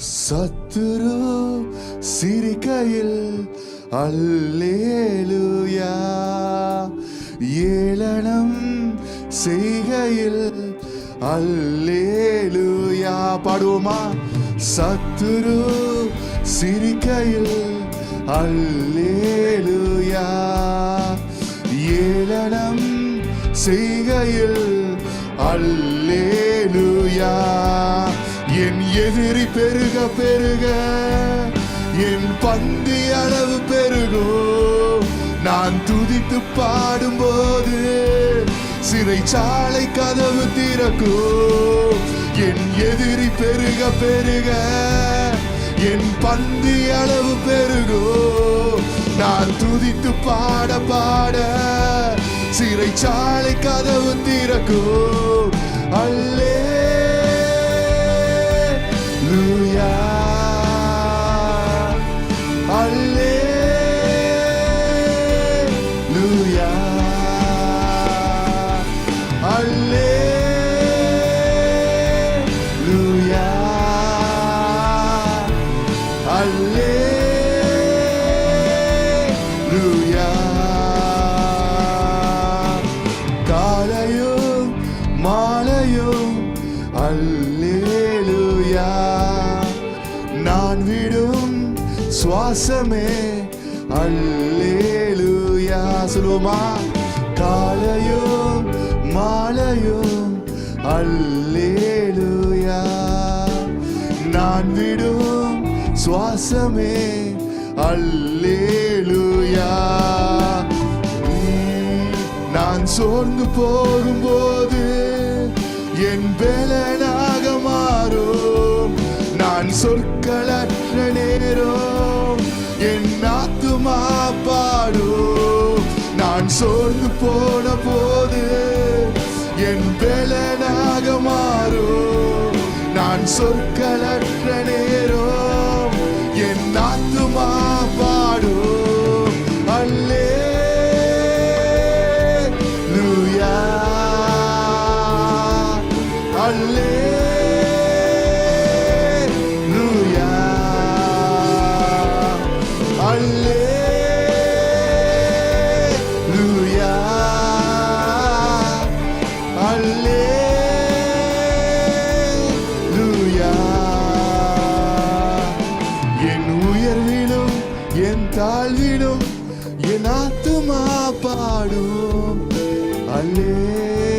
சத்துரு சிரிக்கையில் அல்லேலூயா, ஏளனம் செய்கையில் அல்லேலூயா. பாடுவோமா? சத்துரு சிரிக்கையில் அல்லேலூயா, ஏளனம் செய்கையில் அல்லேலூயா. என் எதிரி பெருக பெருக என் பந்தி அளவு பெருகும். நான் துதித்து பாடும்போது சிறைச்சாலை கதவு திறக்கும். என் எதிரி பெருக பெருக என் பந்தி அளவு பெருகும். நான் துதித்து பாட பாட சிறைச்சாலை கதவு திறக்கும். அல்லேலூயா, அல்லேலூயா, அல்லேலூயா, அல்லேலூயா. காலையும் மாலையும் அல்லேலூயா, நான் விடும் சுவாசமே அல்லேலூயா. சொல்லுவோமா? காலையும் மாலையும் அல்லேலூயா, நான் விடும் சுவாசமே அல்லேலூயா. நான் சோர்ந்து போகும்போது என் பலனாக மாறும். நான் சொற்களற்ற நேரம் என் ஆத்துமா பாடும். நான் சோர்ந்து போன போது என் பலனாக மாறும். நான் சொற்களற்ற நேரம் என் ஆத்துமா பாடும். அல்லேலூயா, அல்லேலூயா, அல்லேலூயா, அல்லேலூயா. என் உயர்விலும் என் தாழ்விலும் என் ஆத்துமா பாடும். அல்லேலூயா.